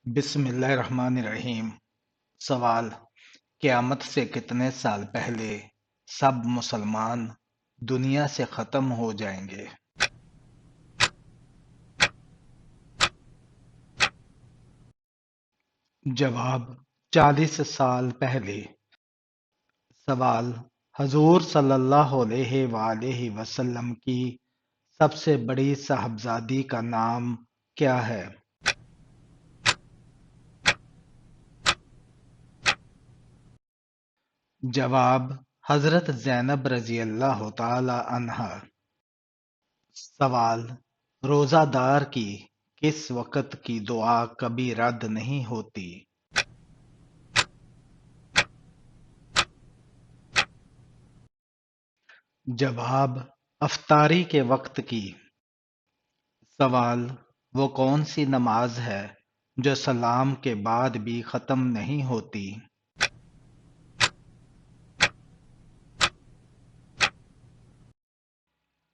بسم اللہ الرحمن الرحیم۔ سوال: قیامت سے کتنے سال پہلے سب مسلمان دنیا سے ختم ہو جائیں گے؟ جواب: 40 سال پہلے۔ سوال: حضور صلی اللہ علیہ وآلہ وسلم کی سب سے بڑی صاحبزادی کا نام کیا ہے؟ جواب: حضرت زینب رضی اللہ تعالی عنہا۔ سوال: روزہ دار کی کس وقت کی دعا کبھی رد نہیں ہوتی؟ جواب: افطاری کے وقت کی۔ سوال: وہ کون سی نماز ہے جو سلام کے بعد بھی ختم نہیں ہوتی؟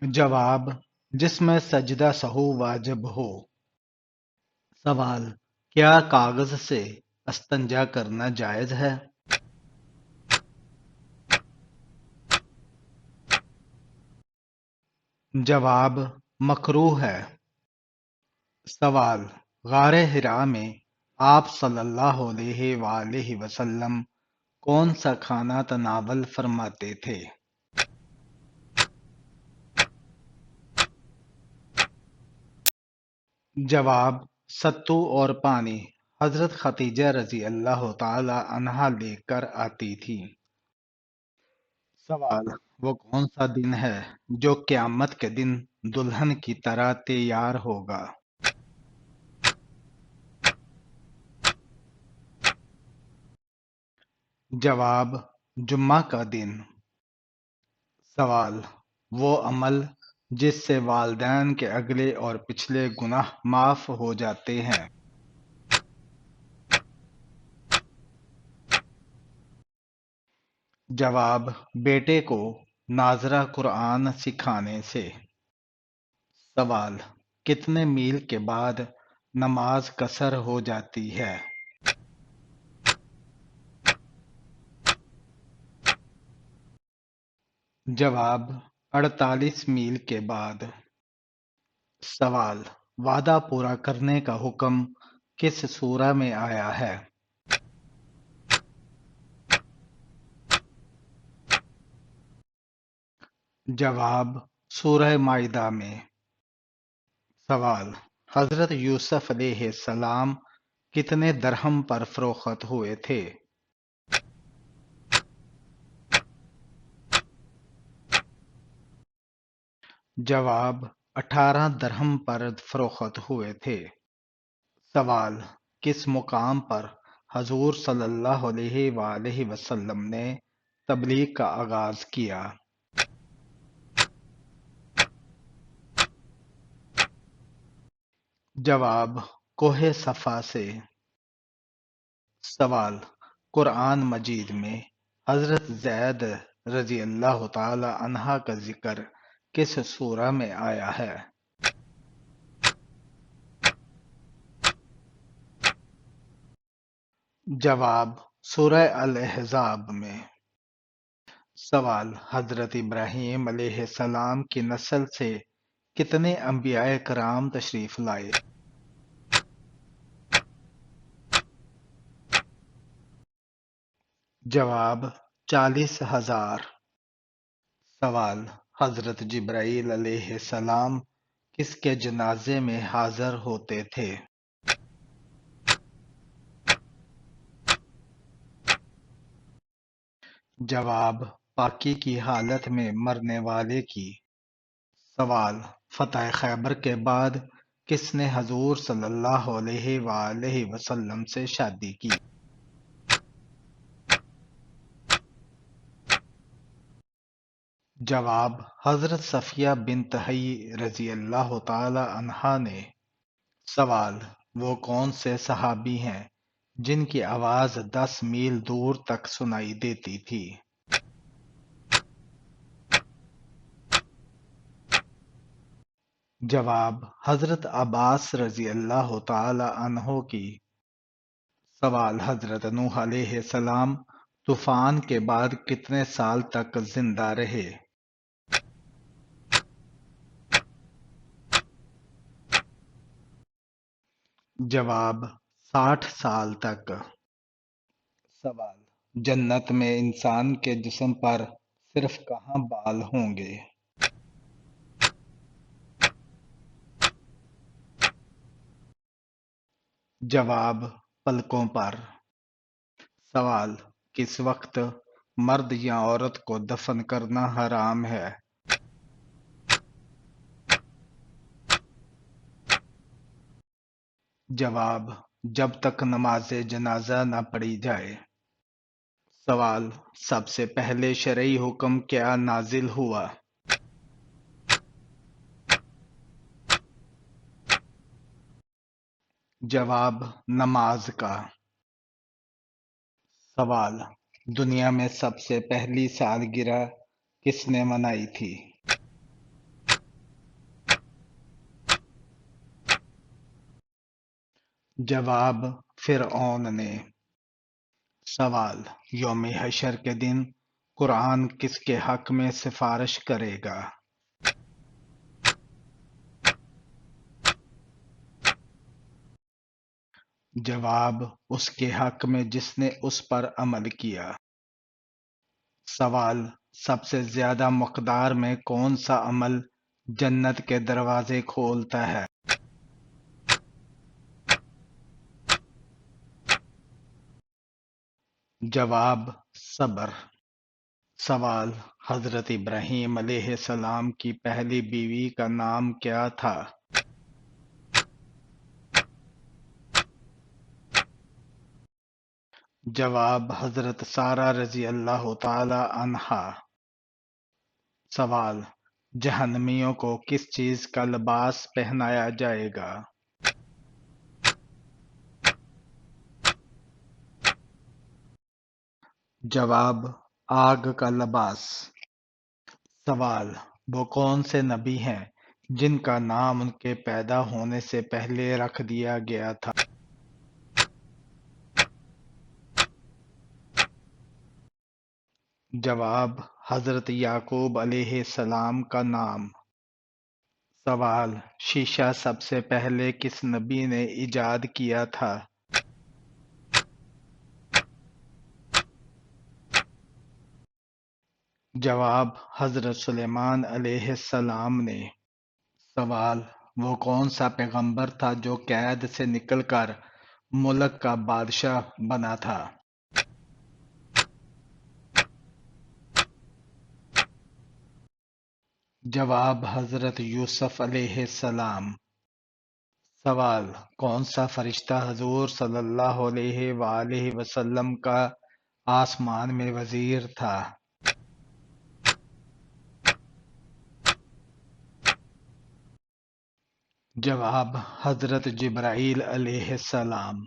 جواب: جس میں سجدہ سہو واجب ہو۔ سوال: کیا کاغذ سے استنجا کرنا جائز ہے؟ جواب: مکروہ ہے۔ سوال: غار حرا میں آپ صلی اللہ علیہ وآلہ وسلم کون سا کھانا تناول فرماتے تھے؟ جواب: ستو اور پانی حضرت خدیجہ رضی اللہ تعالی عنہا لے کر آتی تھی۔ سوال: وہ کون سا دن ہے جو قیامت کے دن دلہن کی طرح تیار ہوگا؟ جواب: جمعہ کا دن۔ سوال: وہ عمل جس سے والدین کے اگلے اور پچھلے گناہ معاف ہو جاتے ہیں۔ جواب: بیٹے کو ناظرہ قرآن سکھانے سے۔ سوال: کتنے میل کے بعد نماز قصر ہو جاتی ہے؟ جواب: 48 میل کے بعد۔ سوال: وعدہ پورا کرنے کا حکم کس سورہ میں آیا ہے؟ جواب: سورہ مائدہ میں۔ سوال: حضرت یوسف علیہ السلام کتنے درہم پر فروخت ہوئے تھے؟ جواب: 18 درہم پر فروخت ہوئے تھے۔ سوال: کس مقام پر حضور صلی اللہ علیہ وآلہ وسلم نے تبلیغ کا آغاز کیا؟ جواب: کوہ صفا سے۔ سوال: قرآن مجید میں حضرت زید رضی اللہ تعالی عنہ کا ذکر کس سورہ میں آیا ہے؟ جواب: سورہ الاحزاب میں۔ سوال: حضرت ابراہیم علیہ السلام کی نسل سے کتنے انبیاء کرام تشریف لائے؟ جواب: 40,000۔ سوال: حضرت جبرائیل علیہ السلام کس کے جنازے میں حاضر ہوتے تھے؟ جواب: پاکی کی حالت میں مرنے والے کی۔ سوال: فتح خیبر کے بعد کس نے حضور صلی اللہ علیہ وآلہ وسلم سے شادی کی؟ جواب: حضرت صفیہ بنت حی رضی اللہ تعالی عنہا نے۔ سوال: وہ کون سے صحابی ہیں جن کی آواز 10 میل دور تک سنائی دیتی تھی؟ جواب: حضرت عباس رضی اللہ تعالی عنہ کی۔ سوال: حضرت نوح علیہ السلام طوفان کے بعد کتنے سال تک زندہ رہے؟ جواب: 60 سال تک۔ سوال: جنت میں انسان کے جسم پر صرف کہاں بال ہوں گے؟ جواب: پلکوں پر۔ سوال: کس وقت مرد یا عورت کو دفن کرنا حرام ہے؟ جواب: جب تک نماز جنازہ نہ پڑھی جائے۔ سوال: سب سے پہلے شرعی حکم کیا نازل ہوا؟ جواب: نماز کا۔ سوال: دنیا میں سب سے پہلی سالگرہ کس نے منائی تھی؟ جواب: فرعون نے۔ سوال: یوم حشر کے دن قرآن کس کے حق میں سفارش کرے گا؟ جواب: اس کے حق میں جس نے اس پر عمل کیا۔ سوال: سب سے زیادہ مقدار میں کون سا عمل جنت کے دروازے کھولتا ہے؟ جواب: صبر۔ سوال: حضرت ابراہیم علیہ السلام کی پہلی بیوی کا نام کیا تھا؟ جواب: حضرت سارہ رضی اللہ تعالی عنہا۔ سوال: جہنمیوں کو کس چیز کا لباس پہنایا جائے گا؟ جواب: آگ کا لباس۔ سوال: وہ کون سے نبی ہیں جن کا نام ان کے پیدا ہونے سے پہلے رکھ دیا گیا تھا؟ جواب: حضرت یعقوب علیہ السلام کا نام۔ سوال: شیشہ سب سے پہلے کس نبی نے ایجاد کیا تھا؟ جواب: حضرت سلیمان علیہ السلام نے۔ سوال: وہ کون سا پیغمبر تھا جو قید سے نکل کر ملک کا بادشاہ بنا تھا؟ جواب: حضرت یوسف علیہ السلام۔ سوال: کون سا فرشتہ حضور صلی اللہ علیہ وآلہ وسلم کا آسمان میں وزیر تھا؟ جواب: حضرت جبرائیل علیہ السلام۔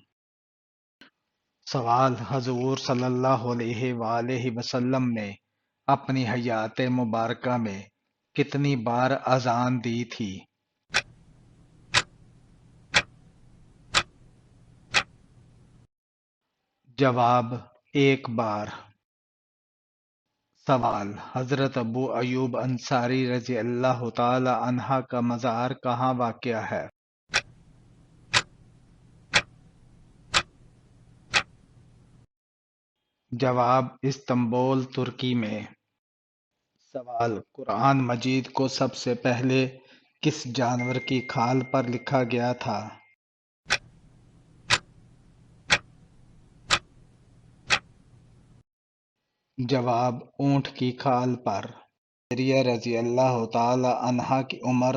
سوال: حضور صلی اللہ علیہ وآلہ وسلم نے اپنی حیات مبارکہ میں کتنی بار اذان دی تھی؟ جواب: ایک بار۔ سوال: حضرت ابو ایوب انصاری رضی اللہ تعالی عنہ کا مزار کہاں واقع ہے؟ جواب: استنبول، ترکی میں۔ سوال: قرآن مجید کو سب سے پہلے کس جانور کی کھال پر لکھا گیا تھا؟ جواب: اونٹ کی کھال پر۔ جویریہ رضی اللہ تعالی عنہا کی عمر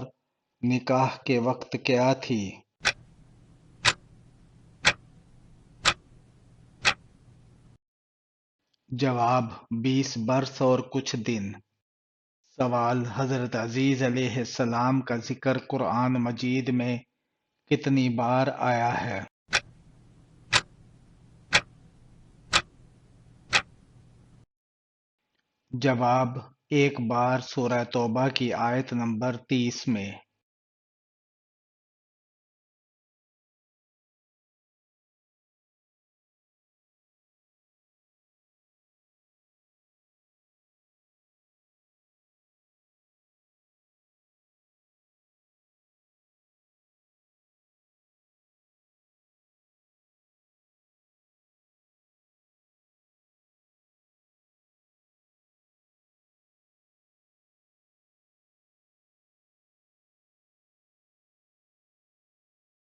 نکاح کے وقت کیا تھی؟ جواب: 20 برس اور کچھ دن۔ سوال: حضرت عزیز علیہ السلام کا ذکر قرآن مجید میں کتنی بار آیا ہے؟ جواب: ایک بار سورہ توبہ کی آیت نمبر 30 میں۔